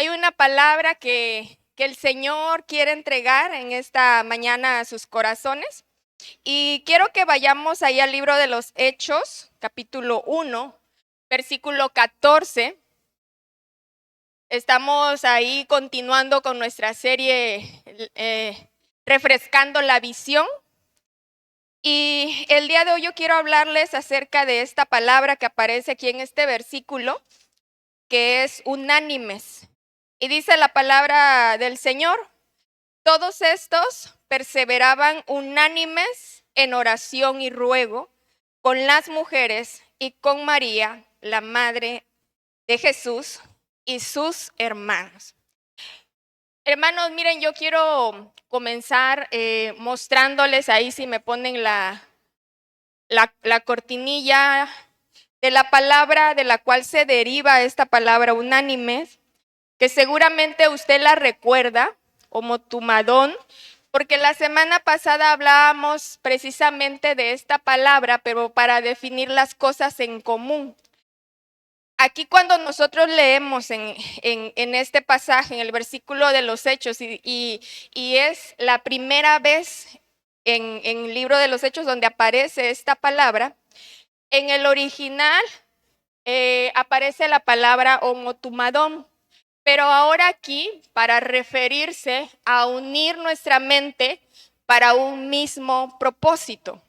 Hay una palabra que el Señor quiere entregar en esta mañana a sus corazones. Y quiero que vayamos ahí al libro de los Hechos, capítulo 1, versículo 14. Estamos ahí continuando con nuestra serie Refrescando la Visión. Y el día de hoy yo quiero hablarles acerca de esta palabra que aparece aquí en este versículo, que es unánimes. Y dice la palabra del Señor: todos estos perseveraban unánimes en oración y ruego con las mujeres y con María, la madre de Jesús, y sus hermanos. Hermanos, miren, yo quiero comenzar mostrándoles ahí, si me ponen la cortinilla de la palabra de la cual se deriva esta palabra unánimes, que seguramente usted la recuerda como tumadón, porque la semana pasada hablábamos precisamente de esta palabra, pero para definir las cosas en común. Aquí cuando nosotros leemos en este pasaje, en el versículo de los Hechos, y es la primera vez en el libro de los Hechos donde aparece esta palabra, en el original aparece la palabra homotumadón. Pero ahora aquí, para referirse a unir nuestra mente para un mismo propósito.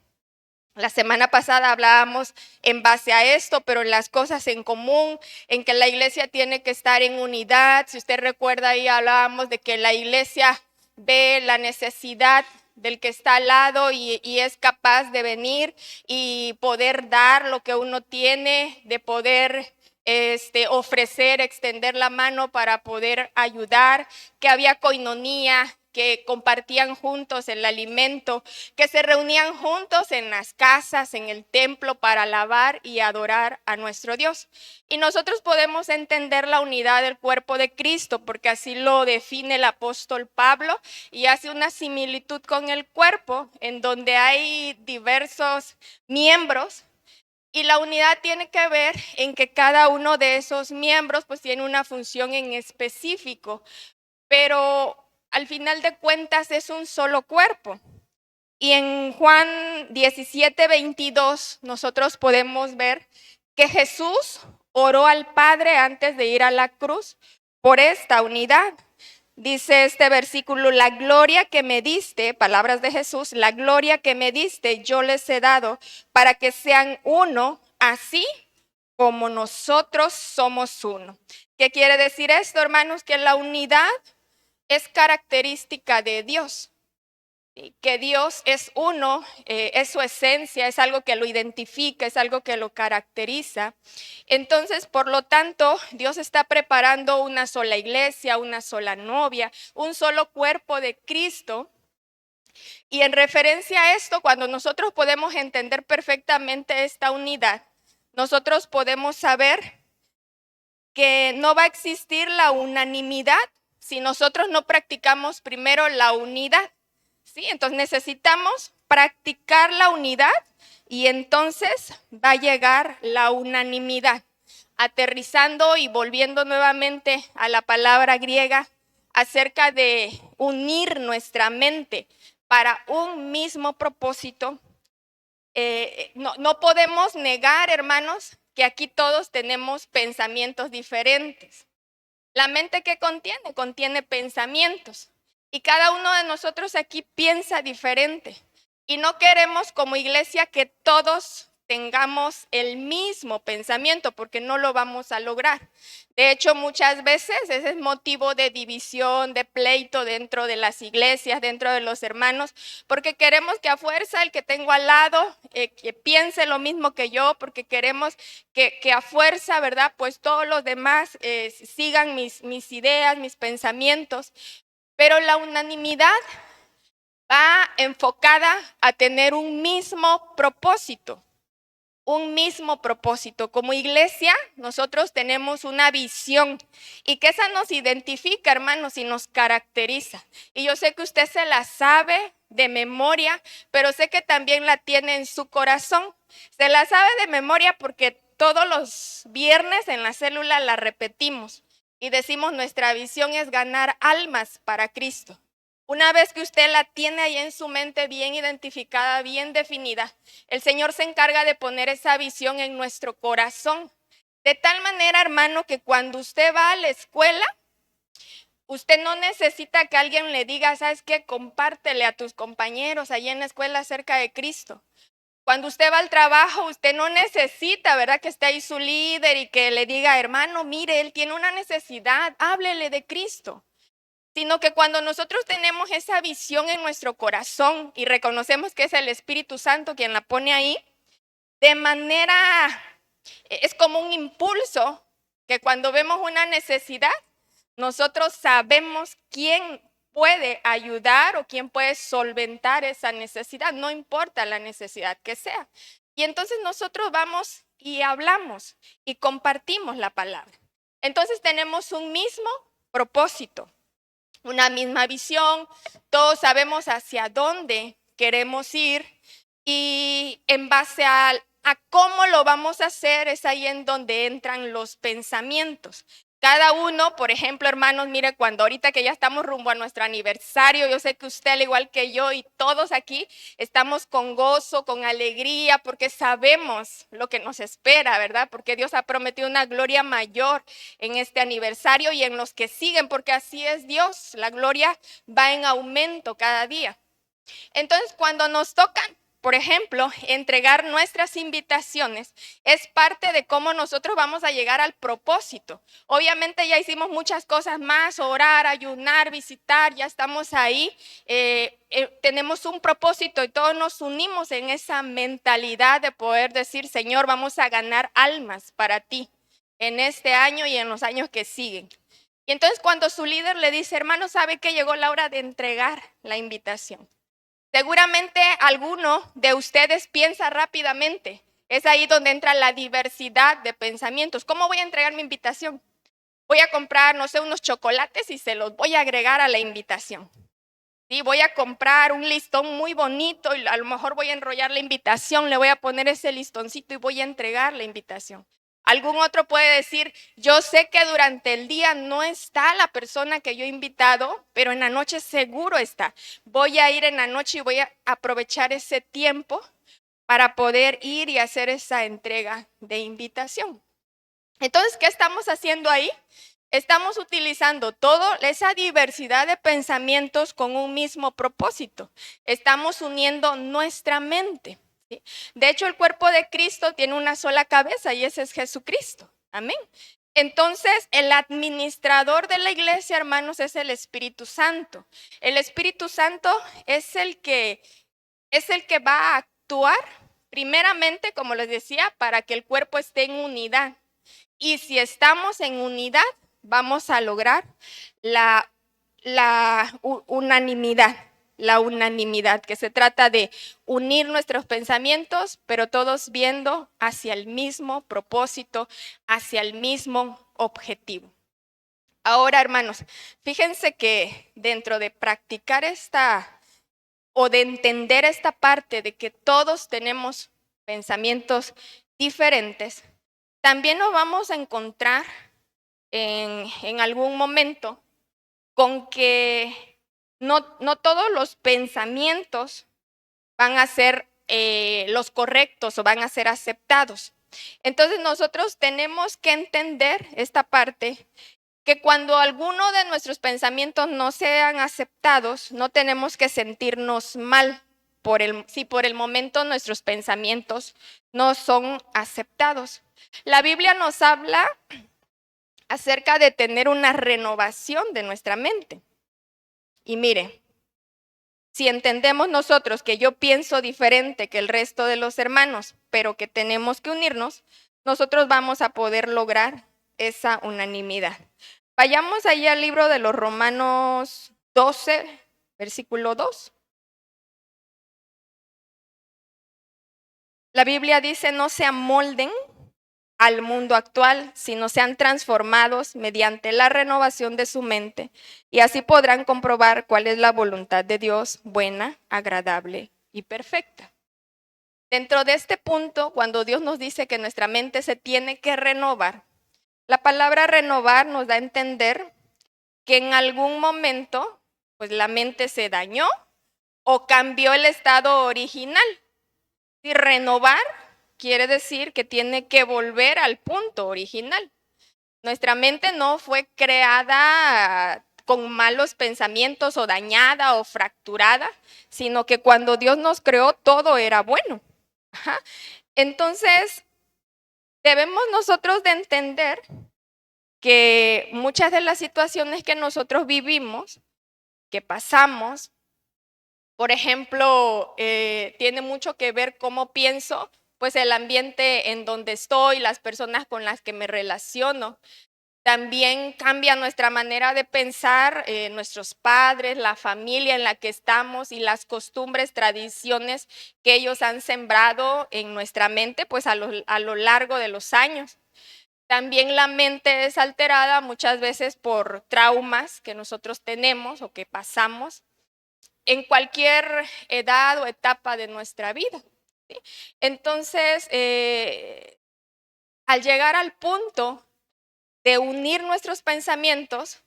La semana pasada hablábamos en base a esto, pero en las cosas en común, en que la iglesia tiene que estar en unidad. Si usted recuerda, ahí hablábamos de que la iglesia ve la necesidad del que está al lado y es capaz de venir y poder dar lo que uno tiene, de poder ofrecer, extender la mano para poder ayudar, que había coinonía, que compartían juntos el alimento, que se reunían juntos en las casas, en el templo, para alabar y adorar a nuestro Dios. Y nosotros podemos entender la unidad del cuerpo de Cristo, porque así lo define el apóstol Pablo, y hace una similitud con el cuerpo, en donde hay diversos miembros. Y la unidad tiene que ver en que cada uno de esos miembros pues tiene una función en específico, pero al final de cuentas es un solo cuerpo. Y en Juan 17:22 nosotros podemos ver que Jesús oró al Padre antes de ir a la cruz por esta unidad. Dice este versículo: la gloria que me diste, palabras de Jesús, la gloria que me diste yo les he dado para que sean uno, así como nosotros somos uno. ¿Qué quiere decir esto, hermanos? Que la unidad es característica de Dios. Que Dios es uno, es su esencia, es algo que lo identifica, es algo que lo caracteriza. Entonces, por lo tanto, Dios está preparando una sola iglesia, una sola novia, un solo cuerpo de Cristo. Y en referencia a esto, cuando nosotros podemos entender perfectamente esta unidad, nosotros podemos saber que no va a existir la unanimidad si nosotros no practicamos primero la unidad. ¿Sí? Entonces necesitamos practicar la unidad y entonces va a llegar la unanimidad. Aterrizando y volviendo nuevamente a la palabra griega acerca de unir nuestra mente para un mismo propósito, no podemos negar, hermanos, que aquí todos tenemos pensamientos diferentes. La mente, ¿qué contiene? Contiene pensamientos. Y cada uno de nosotros aquí piensa diferente. Y no queremos como iglesia que todos tengamos el mismo pensamiento, porque no lo vamos a lograr. De hecho, muchas veces ese es motivo de división, de pleito dentro de las iglesias, dentro de los hermanos, porque queremos que a fuerza el que tengo al lado que piense lo mismo que yo, porque queremos que a fuerza, ¿verdad? Pues todos los demás sigan mis ideas, mis pensamientos. Pero la unanimidad va enfocada a tener un mismo propósito. Un mismo propósito. Como iglesia, nosotros tenemos una visión y que esa nos identifica, hermanos, y nos caracteriza. Y yo sé que usted se la sabe de memoria, pero sé que también la tiene en su corazón. Se la sabe de memoria porque todos los viernes en la célula la repetimos. y decimos nuestra visión es ganar almas para Cristo. Una vez que usted la tiene ahí en su mente bien identificada, bien definida, el Señor se encarga de poner esa visión en nuestro corazón. De tal manera, hermano, que cuando usted va a la escuela, usted no necesita que alguien le diga, ¿sabes qué? Compártele a tus compañeros allí en la escuela acerca de Cristo. Cuando usted va al trabajo, usted no necesita, ¿verdad? Que esté ahí su líder y que le diga, hermano, mire, él tiene una necesidad, háblele de Cristo. Sino que cuando nosotros tenemos esa visión en nuestro corazón y reconocemos que es el Espíritu Santo quien la pone ahí, de manera, es como un impulso que cuando vemos una necesidad, nosotros sabemos quién puede ayudar o quién puede solventar esa necesidad, no importa la necesidad que sea. Y entonces nosotros vamos y hablamos y compartimos la palabra. Entonces tenemos un mismo propósito, una misma visión, todos sabemos hacia dónde queremos ir y en base a cómo lo vamos a hacer es ahí en donde entran los pensamientos. Cada uno, por ejemplo, hermanos, mire, cuando ahorita que ya estamos rumbo a nuestro aniversario, yo sé que usted, al igual que yo y todos aquí, estamos con gozo, con alegría, porque sabemos lo que nos espera, ¿verdad? Porque Dios ha prometido una gloria mayor en este aniversario y en los que siguen, porque así es Dios, la gloria va en aumento cada día. Entonces, cuando nos tocan, por ejemplo, entregar nuestras invitaciones, es parte de cómo nosotros vamos a llegar al propósito. Obviamente ya hicimos muchas cosas más, orar, ayunar, visitar, ya estamos ahí, tenemos un propósito y todos nos unimos en esa mentalidad de poder decir, Señor, vamos a ganar almas para ti en este año y en los años que siguen. Y entonces cuando su líder le dice, hermano, ¿sabe que llegó la hora de entregar la invitación? Seguramente alguno de ustedes piensa rápidamente. Es ahí donde entra la diversidad de pensamientos. ¿Cómo voy a entregar mi invitación? Voy a comprar, no sé, unos chocolates y se los voy a agregar a la invitación. Sí, voy a comprar un listón muy bonito y a lo mejor voy a enrollar la invitación, le voy a poner ese listoncito y voy a entregar la invitación. Algún otro puede decir, yo sé que durante el día no está la persona que yo he invitado, pero en la noche seguro está. Voy a ir en la noche y voy a aprovechar ese tiempo para poder ir y hacer esa entrega de invitación. Entonces, ¿qué estamos haciendo ahí? Estamos utilizando toda esa diversidad de pensamientos con un mismo propósito. Estamos uniendo nuestra mente. ¿Sí? De hecho, el cuerpo de Cristo tiene una sola cabeza y ese es Jesucristo. Amén. Entonces, el administrador de la iglesia, hermanos, es el Espíritu Santo. El Espíritu Santo es el que va a actuar primeramente, como les decía, para que el cuerpo esté en unidad. Y si estamos en unidad, vamos a lograr la unanimidad, que se trata de unir nuestros pensamientos, pero todos viendo hacia el mismo propósito, hacia el mismo objetivo. Ahora, hermanos, fíjense que dentro de practicar o de entender esta parte de que todos tenemos pensamientos diferentes, también nos vamos a encontrar en algún momento con que no todos los pensamientos van a ser los correctos o van a ser aceptados. Entonces nosotros tenemos que entender esta parte, que cuando alguno de nuestros pensamientos no sean aceptados, no tenemos que sentirnos mal si por el momento nuestros pensamientos no son aceptados. La Biblia nos habla acerca de tener una renovación de nuestra mente. Y mire, si entendemos nosotros que yo pienso diferente que el resto de los hermanos, pero que tenemos que unirnos, nosotros vamos a poder lograr esa unanimidad. Vayamos ahí al libro de los Romanos 12, versículo 2. La Biblia dice, no se amolden al mundo actual, sino sean transformados mediante la renovación de su mente, y así podrán comprobar cuál es la voluntad de Dios, buena, agradable y perfecta. Dentro de este punto, cuando Dios nos dice que nuestra mente se tiene que renovar, La palabra renovar nos da a entender que en algún momento, pues la mente se dañó o cambió el estado original. Y renovar quiere decir que tiene que volver al punto original. Nuestra mente no fue creada con malos pensamientos o dañada o fracturada, sino que cuando Dios nos creó todo era bueno. Ajá. Entonces, debemos nosotros de entender que muchas de las situaciones que nosotros vivimos, que pasamos, por ejemplo, tiene mucho que ver cómo pienso, pues el ambiente en donde estoy, las personas con las que me relaciono. También cambia nuestra manera de pensar, nuestros padres, la familia en la que estamos y las costumbres, tradiciones que ellos han sembrado en nuestra mente, pues a lo largo de los años. También la mente es alterada muchas veces por traumas que nosotros tenemos o que pasamos en cualquier edad o etapa de nuestra vida. ¿Sí? Entonces, al llegar al punto de unir nuestros pensamientos,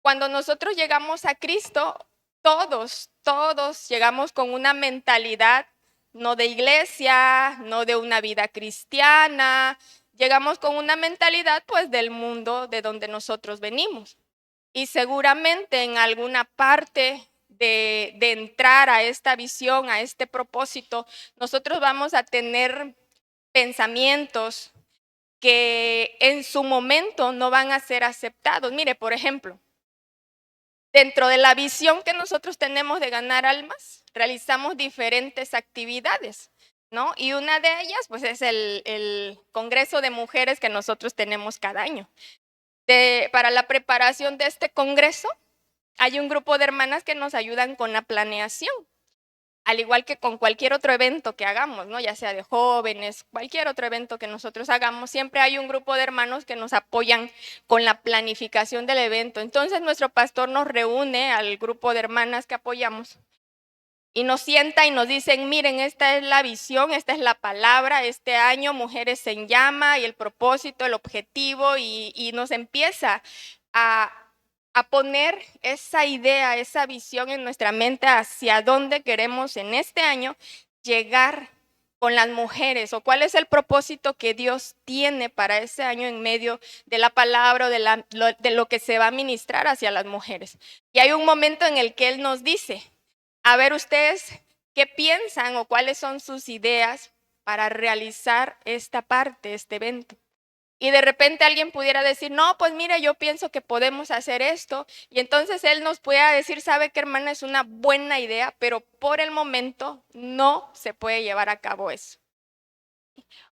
cuando nosotros llegamos a Cristo, todos llegamos con una mentalidad no de iglesia, no de una vida cristiana, llegamos con una mentalidad pues del mundo de donde nosotros venimos. Y seguramente en alguna parte de entrar a esta visión, a este propósito, nosotros vamos a tener pensamientos que en su momento no van a ser aceptados. Mire, por ejemplo, dentro de la visión que nosotros tenemos de ganar almas, realizamos diferentes actividades, ¿no? Y una de ellas, pues, es el Congreso de Mujeres que nosotros tenemos cada año. Para la preparación de este congreso, hay un grupo de hermanas que nos ayudan con la planeación, al igual que con cualquier otro evento que hagamos, ¿no? Ya sea de jóvenes, cualquier otro evento que nosotros hagamos, siempre hay un grupo de hermanos que nos apoyan con la planificación del evento. Entonces nuestro pastor nos reúne al grupo de hermanas que apoyamos y nos sienta y nos dicen, miren, esta es la visión, esta es la palabra, este año Mujeres en Llama y el propósito, el objetivo, y nos empieza a poner esa idea, esa visión en nuestra mente hacia dónde queremos en este año llegar con las mujeres o cuál es el propósito que Dios tiene para ese año en medio de la palabra o de lo que se va a ministrar hacia las mujeres. Y hay un momento en el que Él nos dice, a ver ustedes qué piensan o cuáles son sus ideas para realizar esta parte, este evento. Y de repente alguien pudiera decir, no, pues mire, yo pienso que podemos hacer esto. Y entonces él nos pueda decir, sabe que hermana, es una buena idea, pero por el momento no se puede llevar a cabo eso.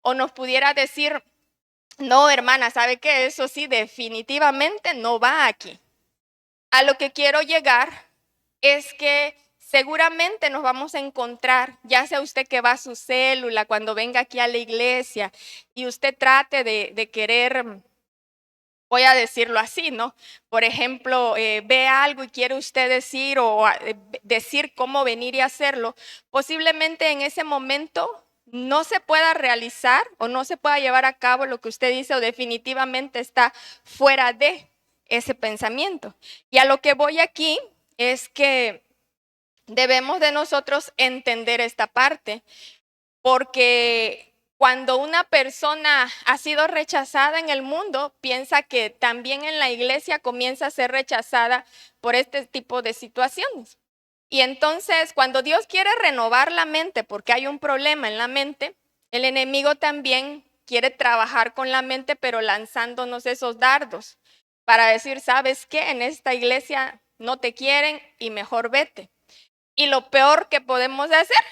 O nos pudiera decir, no, hermana, sabe que eso sí, definitivamente no va aquí. A lo que quiero llegar es que seguramente nos vamos a encontrar, ya sea usted que va a su célula, cuando venga aquí a la iglesia y usted trate de querer, voy a decirlo así, ¿no? Por ejemplo, ve algo y quiere usted decir o decir cómo venir y hacerlo, posiblemente en ese momento no se pueda realizar o no se pueda llevar a cabo lo que usted dice o definitivamente está fuera de ese pensamiento. Y a lo que voy aquí es que debemos de nosotros entender esta parte, porque cuando una persona ha sido rechazada en el mundo, piensa que también en la iglesia comienza a ser rechazada por este tipo de situaciones. Y entonces, cuando Dios quiere renovar la mente, porque hay un problema en la mente, el enemigo también quiere trabajar con la mente, pero lanzándonos esos dardos para decir, ¿sabes qué? En esta iglesia no te quieren y mejor vete. Y lo peor que podemos hacer,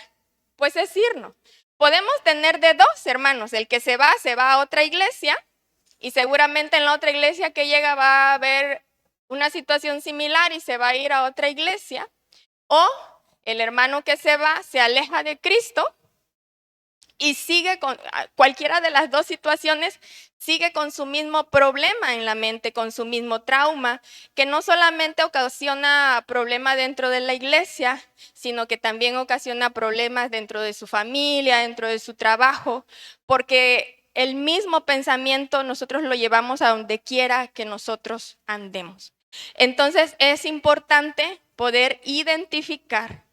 pues es irnos. Podemos tener de dos, hermanos. El que se va a otra iglesia y seguramente en la otra iglesia que llega va a haber una situación similar y se va a ir a otra iglesia. O el hermano que se va se aleja de Cristo y sigue con cualquiera de las dos situaciones, sigue con su mismo problema en la mente, con su mismo trauma, que no solamente ocasiona problemas dentro de la iglesia, sino que también ocasiona problemas dentro de su familia, dentro de su trabajo, porque el mismo pensamiento nosotros lo llevamos a donde quiera que nosotros andemos. Entonces es importante poder identificar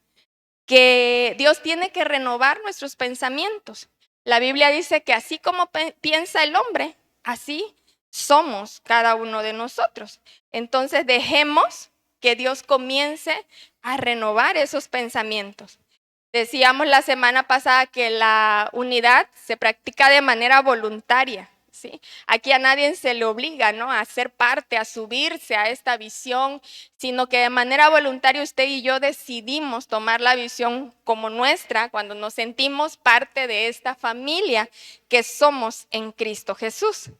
que Dios tiene que renovar nuestros pensamientos. La Biblia dice que así como piensa el hombre, así somos cada uno de nosotros. Entonces dejemos que Dios comience a renovar esos pensamientos. Decíamos la semana pasada que la unidad se practica de manera voluntaria, ¿sí? Aquí a nadie se le obliga, ¿no?, a ser parte, a subirse a esta visión, sino que de manera voluntaria usted y yo decidimos tomar la visión como nuestra cuando nos sentimos parte de esta familia que somos en Cristo Jesús.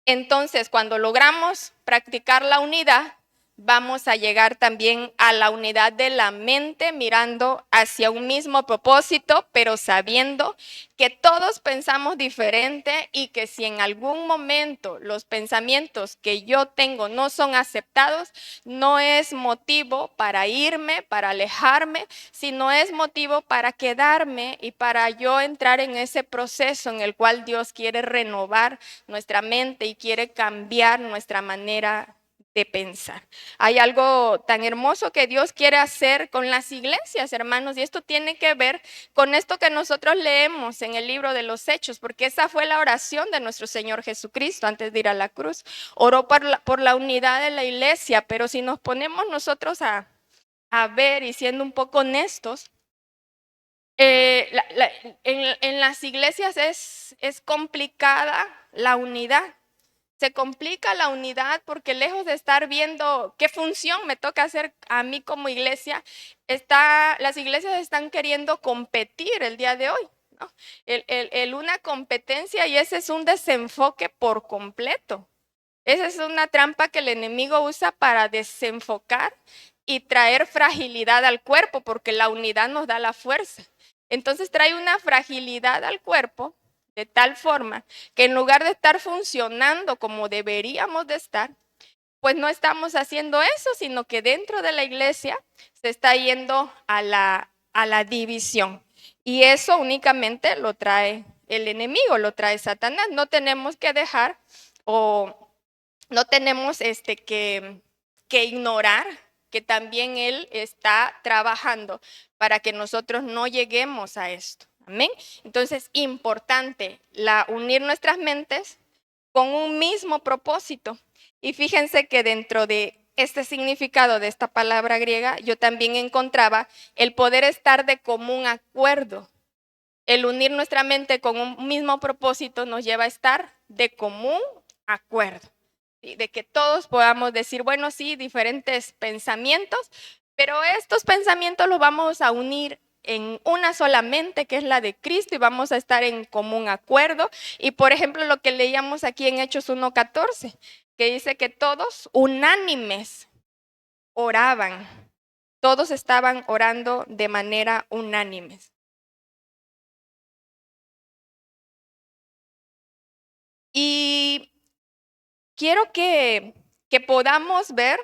Entonces, cuando logramos practicar la unidad, vamos a llegar también a la unidad de la mente, mirando hacia un mismo propósito, pero sabiendo que todos pensamos diferente y que si en algún momento los pensamientos que yo tengo no son aceptados, no es motivo para irme, para alejarme, sino es motivo para quedarme y para yo entrar en ese proceso en el cual Dios quiere renovar nuestra mente y quiere cambiar nuestra manera de pensar. Hay algo tan hermoso que Dios quiere hacer con las iglesias, hermanos, y esto tiene que ver con esto que nosotros leemos en el libro de los Hechos, porque esa fue la oración de nuestro Señor Jesucristo antes de ir a la cruz. Oró por la unidad de la iglesia, pero si nos ponemos nosotros a ver y siendo un poco honestos, en las iglesias es complicada la unidad. Se complica la unidad porque lejos de estar viendo qué función me toca hacer a mí como iglesia, las iglesias están queriendo competir el día de hoy, ¿no? Una competencia, y ese es un desenfoque por completo. Esa es una trampa que el enemigo usa para desenfocar y traer fragilidad al cuerpo, porque la unidad nos da la fuerza. Entonces trae una fragilidad al cuerpo de tal forma que en lugar de estar funcionando como deberíamos de estar, pues no estamos haciendo eso, sino que dentro de la iglesia se está yendo a la división. Y eso únicamente lo trae el enemigo, lo trae Satanás. No tenemos que dejar o no tenemos que ignorar que también Él está trabajando para que nosotros no lleguemos a esto. Amén. Entonces, importante unir nuestras mentes con un mismo propósito. Y fíjense que dentro de este significado de esta palabra griega, yo también encontraba el poder estar de común acuerdo. El unir nuestra mente con un mismo propósito nos lleva a estar de común acuerdo. ¿Sí? De que todos podamos decir, bueno, sí, diferentes pensamientos, pero estos pensamientos los vamos a unir en una sola mente, que es la de Cristo, y vamos a estar en común acuerdo. Y por ejemplo, lo que leíamos aquí en Hechos 1:14, que dice que todos unánimes oraban, todos estaban orando de manera unánime. Y quiero que podamos ver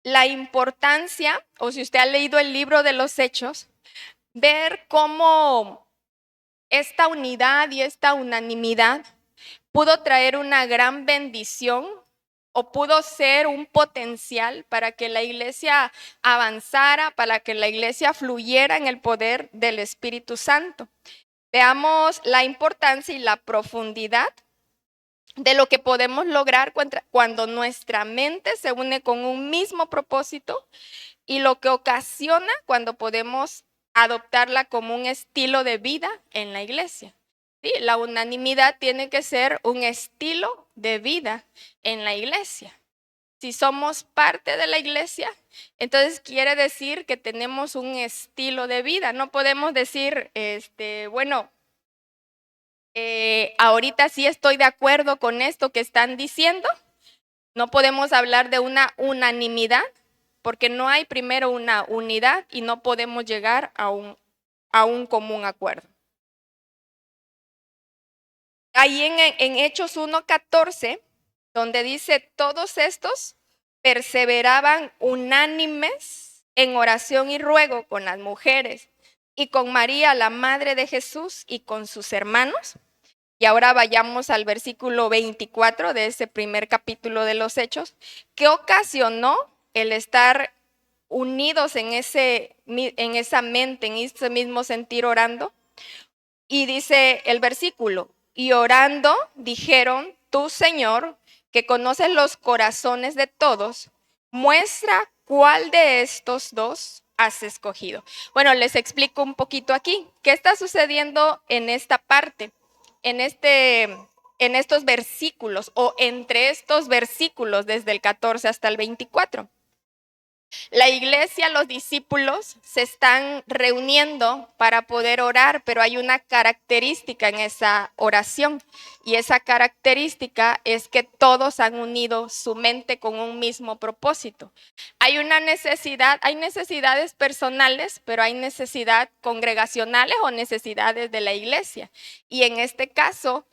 la importancia, o si usted ha leído el libro de los Hechos, ver cómo esta unidad y esta unanimidad pudo traer una gran bendición o pudo ser un potencial para que la iglesia avanzara, para que la iglesia fluyera en el poder del Espíritu Santo. Veamos la importancia y la profundidad de lo que podemos lograr cuando nuestra mente se une con un mismo propósito y lo que ocasiona cuando podemos adoptarla como un estilo de vida en la iglesia. ¿Sí? La unanimidad tiene que ser un estilo de vida en la iglesia. Si somos parte de la iglesia, entonces quiere decir que tenemos un estilo de vida. No podemos decir, bueno, ahorita sí estoy de acuerdo con esto que están diciendo. No podemos hablar de una unanimidad porque no hay primero una unidad y no podemos llegar a un común acuerdo. Ahí en Hechos 1:14, donde dice, todos estos perseveraban unánimes en oración y ruego con las mujeres y con María, la madre de Jesús, y con sus hermanos. Y ahora vayamos al versículo 24 de ese primer capítulo de los Hechos, que ocasionó el estar unidos en esa mente, en ese mismo sentir orando. Y dice el versículo, y orando dijeron, tú Señor, que conoces los corazones de todos, muestra cuál de estos dos has escogido. Bueno, les explico un poquito aquí. ¿Qué está sucediendo en esta parte? En estos versículos o entre estos versículos desde el 14 hasta el 24. La iglesia, los discípulos se están reuniendo para poder orar, pero hay una característica en esa oración y esa característica es que todos han unido su mente con un mismo propósito. Hay una necesidad, hay necesidades personales, pero hay necesidades congregacionales o necesidades de la iglesia. Y en este caso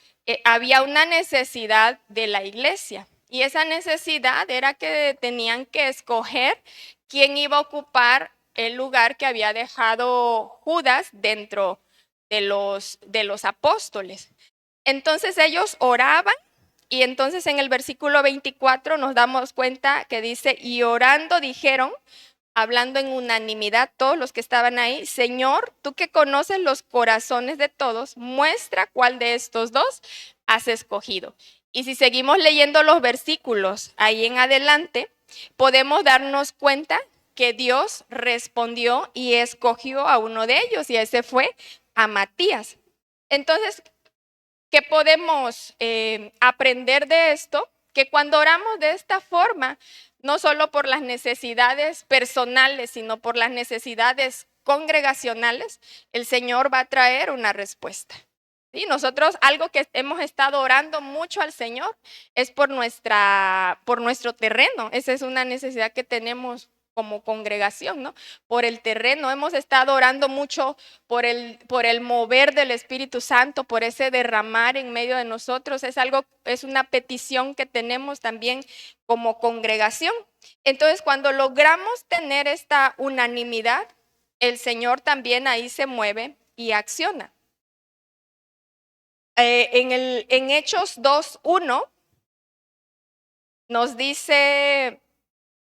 había una necesidad de la iglesia. Y esa necesidad era que tenían que escoger quién iba a ocupar el lugar que había dejado Judas dentro de los apóstoles. Entonces ellos oraban y entonces en el versículo 24 nos damos cuenta que dice, y orando dijeron, hablando en unanimidad todos los que estaban ahí, Señor, tú que conoces los corazones de todos, muestra cuál de estos dos has escogido. Y si seguimos leyendo los versículos ahí en adelante, podemos darnos cuenta que Dios respondió y escogió a uno de ellos y ese fue a Matías. Entonces, ¿qué podemos aprender de esto? Que cuando oramos de esta forma, no solo por las necesidades personales, sino por las necesidades congregacionales, el Señor va a traer una respuesta. ¿Sí? Nosotros algo que hemos estado orando mucho al Señor es por nuestro terreno. Esa es una necesidad que tenemos como congregación, ¿no? Por el terreno. Hemos estado orando mucho por el mover del Espíritu Santo, por ese derramar en medio de nosotros. Es una petición que tenemos también como congregación. Entonces, cuando logramos tener esta unanimidad, el Señor también ahí se mueve y acciona. En Hechos 2:1 nos dice,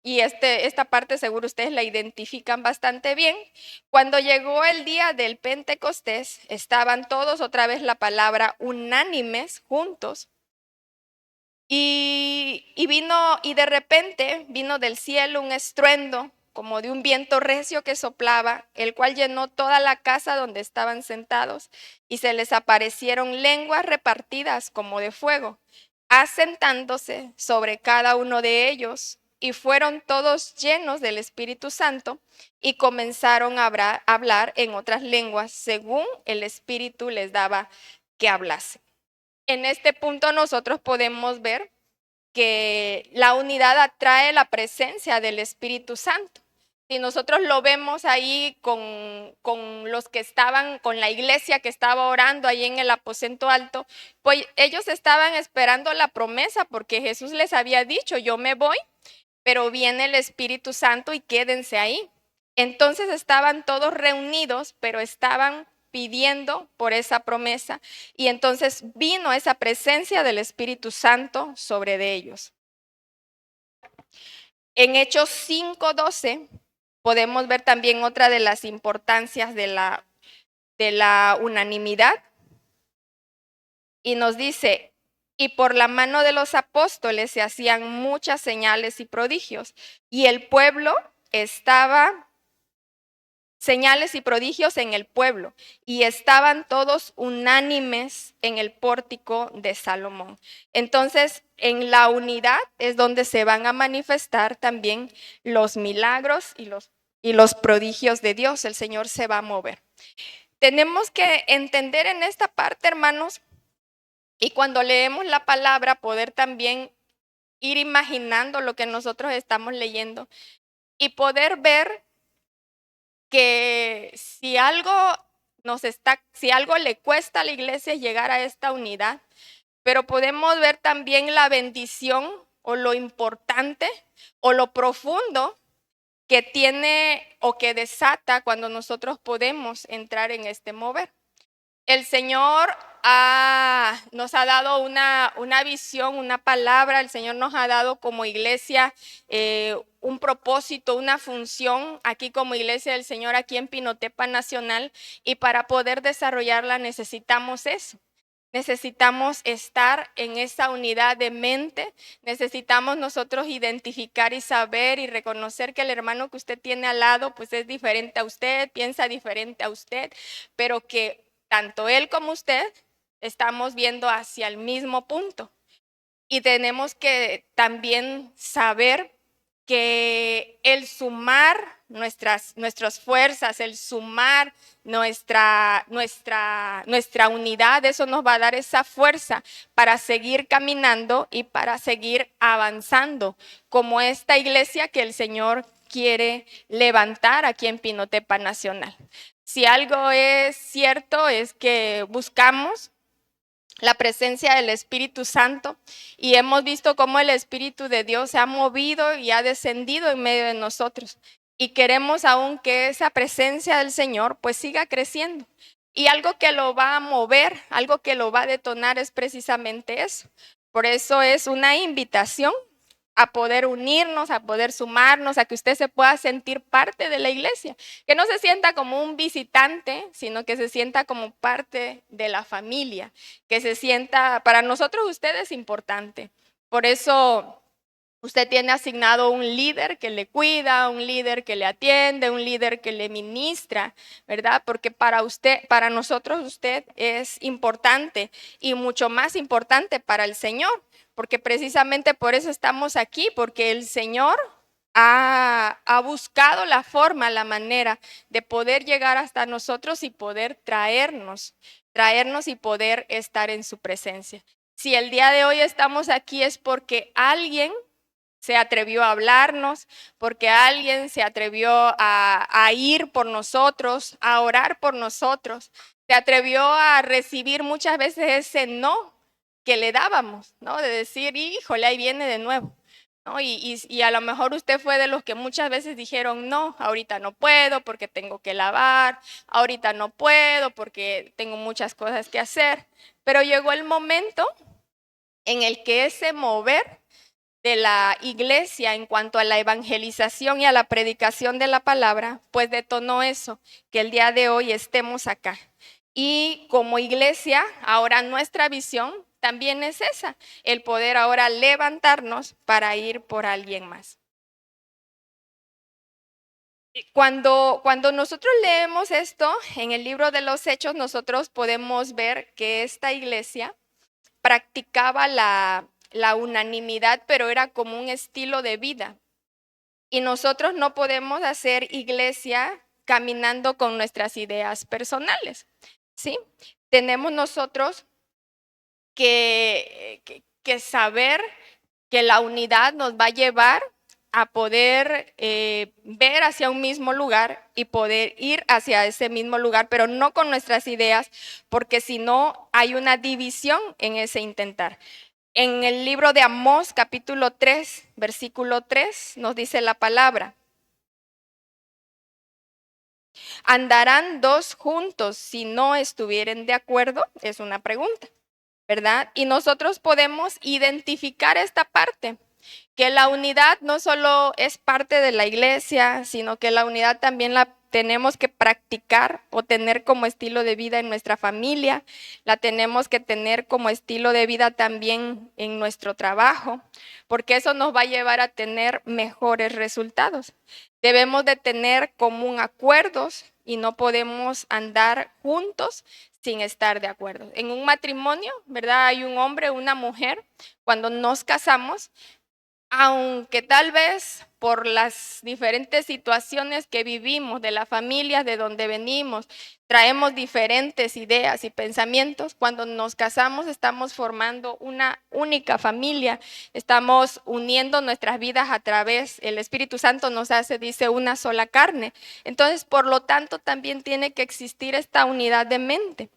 y esta parte seguro ustedes la identifican bastante bien, cuando llegó el día del Pentecostés, estaban todos, otra vez la palabra, unánimes, juntos, y de repente vino del cielo un estruendo, como de un viento recio que soplaba, el cual llenó toda la casa donde estaban sentados, y se les aparecieron lenguas repartidas como de fuego, asentándose sobre cada uno de ellos, y fueron todos llenos del Espíritu Santo, y comenzaron a hablar en otras lenguas, según el Espíritu les daba que hablasen. En este punto nosotros podemos ver que la unidad atrae la presencia del Espíritu Santo. Si nosotros lo vemos ahí con los que estaban, con la iglesia que estaba orando ahí en el aposento alto, pues ellos estaban esperando la promesa porque Jesús les había dicho, yo me voy, pero viene el Espíritu Santo y quédense ahí. Entonces estaban todos reunidos, pero estaban pidiendo por esa promesa y entonces vino esa presencia del Espíritu Santo sobre de ellos. En Hechos 5:12 podemos ver también otra de las importancias de la unanimidad y nos dice, y por la mano de los apóstoles se hacían muchas señales y prodigios y el pueblo estaba señales y prodigios en el pueblo, y estaban todos unánimes en el pórtico de Salomón. Entonces, en la unidad es donde se van a manifestar también los milagros y los prodigios de Dios. El Señor se va a mover. Tenemos que entender en esta parte, hermanos, y cuando leemos la palabra, poder también ir imaginando lo que nosotros estamos leyendo y poder ver que si algo le cuesta a la iglesia es llegar a esta unidad, pero podemos ver también la bendición o lo importante o lo profundo que tiene o que desata cuando nosotros podemos entrar en este mover. El Señor nos ha dado una visión, una palabra. El Señor nos ha dado como iglesia un propósito, una función aquí como iglesia del Señor, aquí en Pinotepa Nacional. Y para poder desarrollarla necesitamos eso. Necesitamos estar en esa unidad de mente, necesitamos nosotros identificar y saber y reconocer que el hermano que usted tiene al lado pues es diferente a usted, piensa diferente a usted, pero que tanto él como usted estamos viendo hacia el mismo punto. Y tenemos que también saber que el sumar nuestras fuerzas, el sumar nuestra unidad, eso nos va a dar esa fuerza para seguir caminando y para seguir avanzando, como esta iglesia que el Señor quiere levantar aquí en Pinotepa Nacional. Si algo es cierto es que buscamos la presencia del Espíritu Santo y hemos visto cómo el Espíritu de Dios se ha movido y ha descendido en medio de nosotros y queremos aún que esa presencia del Señor pues siga creciendo. Y algo que lo va a mover, algo que lo va a detonar es precisamente eso. Por eso es una invitación a poder unirnos, a poder sumarnos, a que usted se pueda sentir parte de la iglesia, que no se sienta como un visitante, sino que se sienta como parte de la familia, que se sienta, para nosotros usted es importante. Por eso usted tiene asignado un líder que le cuida, un líder que le atiende, un líder que le ministra, ¿verdad? Porque para usted, para nosotros usted es importante y mucho más importante para el Señor, porque precisamente por eso estamos aquí, porque el Señor ha buscado la forma, la manera de poder llegar hasta nosotros y poder traernos y poder estar en su presencia. Si el día de hoy estamos aquí es porque alguien se atrevió a hablarnos, porque alguien se atrevió a ir por nosotros, a orar por nosotros, se atrevió a recibir muchas veces ese no que le dábamos, ¿no? De decir, híjole, ahí viene de nuevo, ¿no? Y a lo mejor usted fue de los que muchas veces dijeron, no, ahorita no puedo porque tengo que lavar, ahorita no puedo porque tengo muchas cosas que hacer, pero llegó el momento en el que ese mover de la iglesia en cuanto a la evangelización y a la predicación de la palabra, pues detonó eso, que el día de hoy estemos acá. Y como iglesia, ahora nuestra visión también es esa, el poder ahora levantarnos para ir por alguien más. Cuando nosotros leemos esto en el libro de los Hechos, nosotros podemos ver que esta iglesia practicaba la unanimidad, pero era como un estilo de vida. Y nosotros no podemos hacer iglesia caminando con nuestras ideas personales, ¿sí? Tenemos nosotros que saber que la unidad nos va a llevar a poder ver hacia un mismo lugar y poder ir hacia ese mismo lugar, pero no con nuestras ideas, porque si no hay una división en ese intentar. En el libro de Amós, capítulo 3, versículo 3, nos dice la palabra: ¿andarán dos juntos si no estuvieren de acuerdo? Es una pregunta, ¿verdad? Y nosotros podemos identificar esta parte, que la unidad no solo es parte de la iglesia, sino que la unidad también la tenemos que practicar o tener como estilo de vida en nuestra familia, la tenemos que tener como estilo de vida también en nuestro trabajo, porque eso nos va a llevar a tener mejores resultados. Debemos de tener común acuerdos y no podemos andar juntos sin estar de acuerdo. En un matrimonio, ¿verdad? Hay un hombre, una mujer, cuando nos casamos, aunque tal vez por las diferentes situaciones que vivimos de la familia de donde venimos, traemos diferentes ideas y pensamientos, cuando nos casamos estamos formando una única familia, estamos uniendo nuestras vidas a través, el Espíritu Santo nos hace, dice, una sola carne. Entonces, por lo tanto, también tiene que existir esta unidad de mente.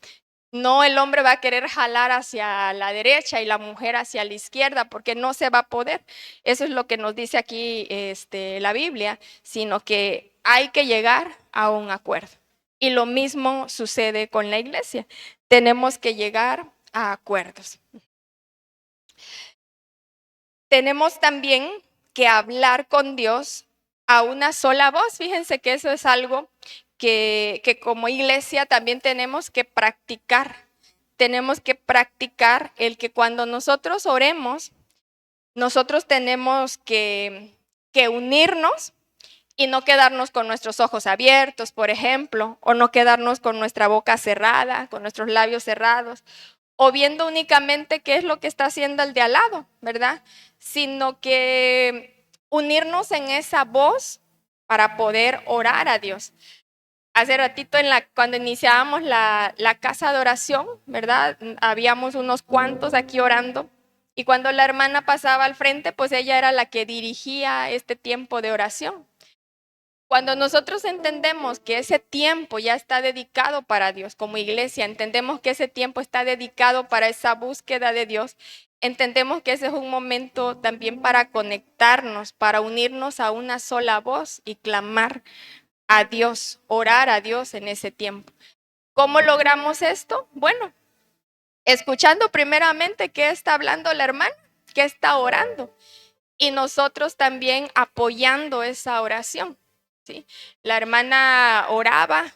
No, el hombre va a querer jalar hacia la derecha y la mujer hacia la izquierda porque no se va a poder. Eso es lo que nos dice aquí la Biblia, sino que hay que llegar a un acuerdo. Y lo mismo sucede con la iglesia. tenemos que llegar a acuerdos. Tenemos también que hablar con Dios a una sola voz. Fíjense que eso es algo que como iglesia también tenemos que practicar. Tenemos que practicar el que cuando nosotros oremos, nosotros tenemos que unirnos y no quedarnos con nuestros ojos abiertos, por ejemplo, o no quedarnos con nuestra boca cerrada, con nuestros labios cerrados, o viendo únicamente qué es lo que está haciendo el de al lado, ¿verdad? Sino que unirnos en esa voz para poder orar a Dios. Hace ratito cuando iniciábamos la casa de oración, ¿verdad? Habíamos unos cuantos aquí orando y cuando la hermana pasaba al frente, pues ella era la que dirigía este tiempo de oración. Cuando nosotros entendemos que ese tiempo ya está dedicado para Dios, como iglesia, entendemos que ese tiempo está dedicado para esa búsqueda de Dios, entendemos que ese es un momento también para conectarnos, para unirnos a una sola voz y clamar a Dios, orar a Dios en ese tiempo. ¿Cómo logramos esto? Bueno, escuchando primeramente qué está hablando la hermana, qué está orando, y nosotros también apoyando esa oración. ¿Sí? La hermana oraba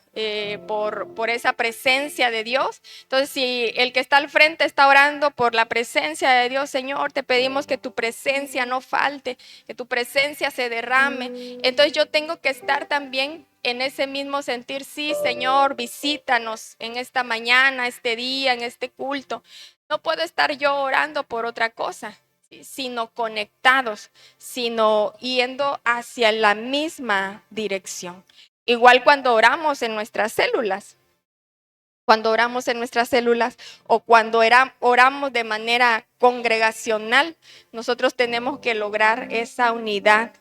por esa presencia de Dios. Entonces, si el que está al frente está orando por la presencia de Dios, Señor, te pedimos que tu presencia no falte, que tu presencia se derrame. Entonces, yo tengo que estar también en ese mismo sentir, sí, Señor, visítanos en esta mañana, este día, en este culto. No puedo estar yo orando por otra cosa, sino conectados, sino yendo hacia la misma dirección. Igual cuando oramos en nuestras células, o cuando oramos de manera congregacional, nosotros tenemos que lograr esa unidad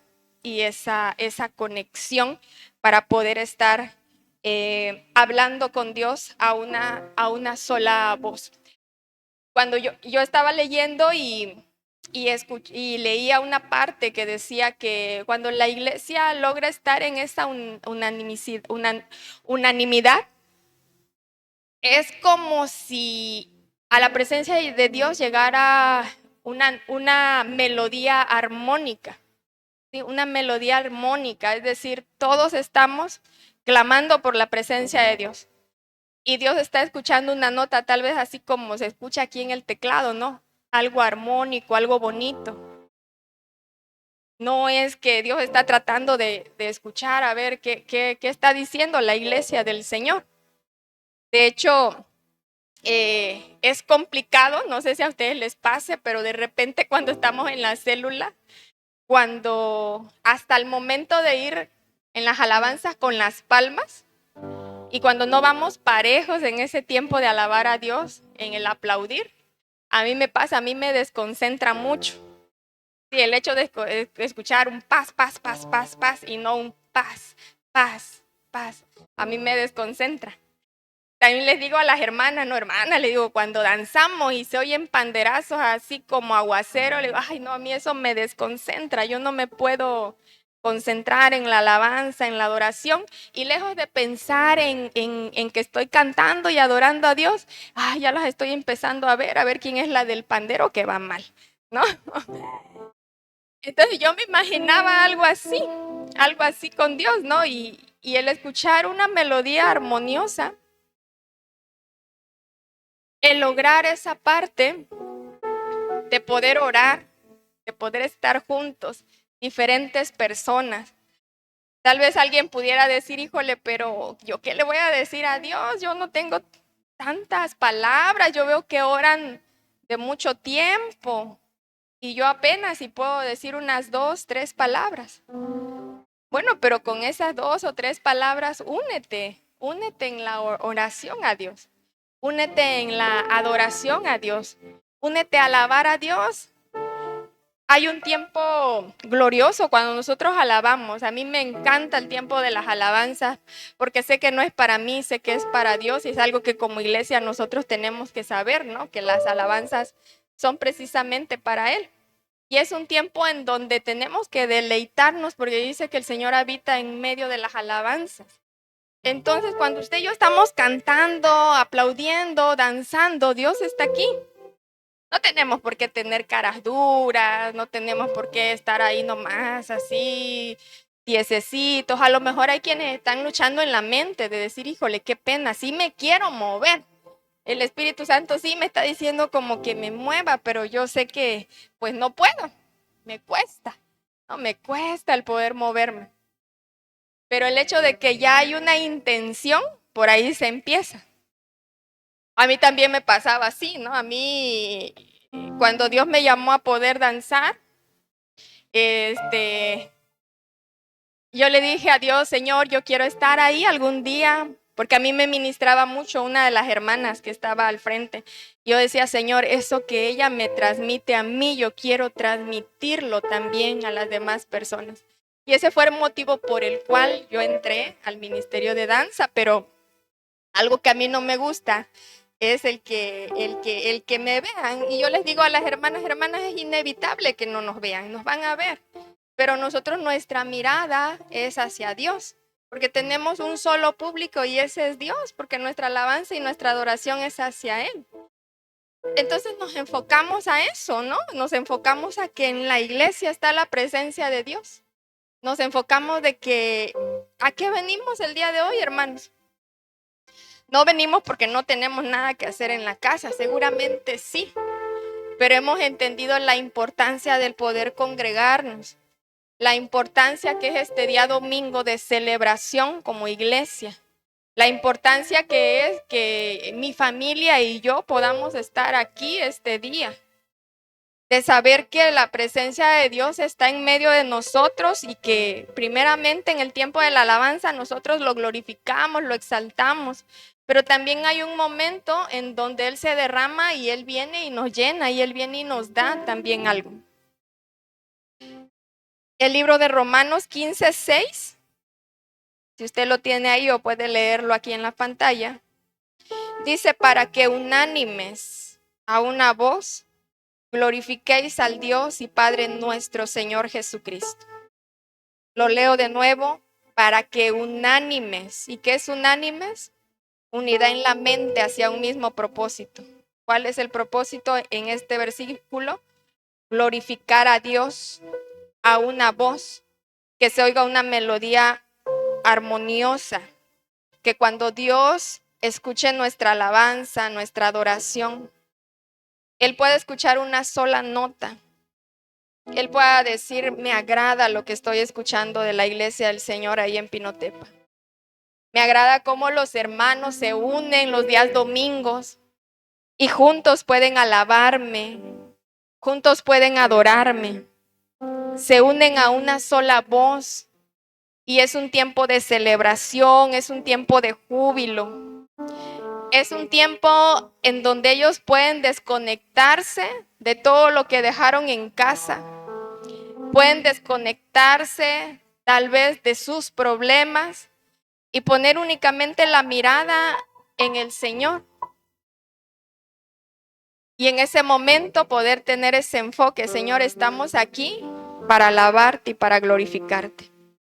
y esa conexión para poder estar hablando con Dios a una sola voz. Cuando yo estaba leyendo y leía una parte que decía que cuando la iglesia logra estar en esa unanimidad, es como si a la presencia de Dios llegara una melodía armónica, ¿sí? Una melodía armónica, es decir, todos estamos clamando por la presencia de Dios. Y Dios está escuchando una nota, tal vez así como se escucha aquí en el teclado, ¿no? Algo armónico, algo bonito. No es que Dios está tratando de escuchar a ver qué está diciendo la iglesia del Señor. De hecho, es complicado, no sé si a ustedes les pase, pero de repente cuando estamos en la célula, cuando hasta el momento de ir en las alabanzas con las palmas, y cuando no vamos parejos en ese tiempo de alabar a Dios, en el aplaudir, a mí me pasa, a mí me desconcentra mucho. Sí, el hecho de escuchar un paz, paz, paz, paz, paz y no un paz, paz, paz, a mí me desconcentra. También les digo a las hermanas, no hermanas, les digo, cuando danzamos y se oyen panderazos así como aguacero, le digo, ay no, a mí eso me desconcentra, yo no me puedo concentrar en la alabanza, en la adoración, y lejos de pensar en que estoy cantando y adorando a Dios, ay, ya las estoy empezando a ver quién es la del pandero que va mal, ¿no? Entonces yo me imaginaba algo así con Dios, ¿no? Y el escuchar una melodía armoniosa, el lograr esa parte de poder orar, de poder estar juntos, diferentes personas. Tal vez alguien pudiera decir, híjole, pero ¿yo qué le voy a decir a Dios? Yo no tengo tantas palabras, yo veo que oran de mucho tiempo y yo apenas si puedo decir unas 2, 3 palabras. Bueno, pero con esas 2 o 3 palabras, únete en la oración a Dios, únete en la adoración a Dios, únete a alabar a Dios. Hay un tiempo glorioso cuando nosotros alabamos. A mí me encanta el tiempo de las alabanzas porque sé que no es para mí, sé que es para Dios y es algo que como iglesia nosotros tenemos que saber, ¿no? Que las alabanzas son precisamente para Él. Y es un tiempo en donde tenemos que deleitarnos porque dice que el Señor habita en medio de las alabanzas. Entonces, cuando usted y yo estamos cantando, aplaudiendo, danzando, Dios está aquí. No tenemos por qué tener caras duras, no tenemos por qué estar ahí nomás así, tiesecitos. A lo mejor hay quienes están luchando en la mente de decir, híjole, qué pena, sí me quiero mover. El Espíritu Santo sí me está diciendo como que me mueva, pero yo sé que pues no puedo, me cuesta, no me cuesta el poder moverme. Pero el hecho de que ya hay una intención, por ahí se empieza. A mí también me pasaba así, ¿no? A mí, cuando Dios me llamó a poder danzar, yo le dije a Dios, Señor, yo quiero estar ahí algún día, porque a mí me ministraba mucho una de las hermanas que estaba al frente. Yo decía, Señor, eso que ella me transmite a mí, yo quiero transmitirlo también a las demás personas. Y ese fue el motivo por el cual yo entré al ministerio de danza, pero algo que a mí no me gusta es el que me vean. Y yo les digo a las hermanas, es inevitable que no nos vean, nos van a ver. Pero nosotros nuestra mirada es hacia Dios, porque tenemos un solo público y ese es Dios, porque nuestra alabanza y nuestra adoración es hacia Él. Entonces nos enfocamos a eso, ¿no? Nos enfocamos a que en la iglesia está la presencia de Dios. Nos enfocamos de que, ¿a qué venimos el día de hoy, hermanos? No venimos porque no tenemos nada que hacer en la casa, seguramente sí, pero hemos entendido la importancia del poder congregarnos, la importancia que es este día domingo de celebración como iglesia, la importancia que es que mi familia y yo podamos estar aquí este día, de saber que la presencia de Dios está en medio de nosotros y que primeramente en el tiempo de la alabanza nosotros lo glorificamos, lo exaltamos, pero también hay un momento en donde Él se derrama y Él viene y nos llena y Él viene y nos da también algo. El libro de Romanos 15:6, si usted lo tiene ahí o puede leerlo aquí en la pantalla, dice: para que unánimes a una voz glorifiquéis al Dios y Padre nuestro Señor Jesucristo. Lo leo de nuevo: para que unánimes. ¿Y qué es unánimes? Unidad en la mente hacia un mismo propósito. ¿Cuál es el propósito en este versículo? Glorificar a Dios a una voz, que se oiga una melodía armoniosa, que cuando Dios escuche nuestra alabanza, nuestra adoración, Él puede escuchar una sola nota. Él pueda decir, me agrada lo que estoy escuchando de la iglesia del Señor ahí en Pinotepa. Me agrada cómo los hermanos se unen los días domingos y juntos pueden alabarme, juntos pueden adorarme. Se unen a una sola voz y es un tiempo de celebración, es un tiempo de júbilo. Es un tiempo en donde ellos pueden desconectarse de todo lo que dejaron en casa. Pueden desconectarse tal vez de sus problemas y poner únicamente la mirada en el Señor. Y en ese momento poder tener ese enfoque: Señor, estamos aquí para alabarte y para glorificarte.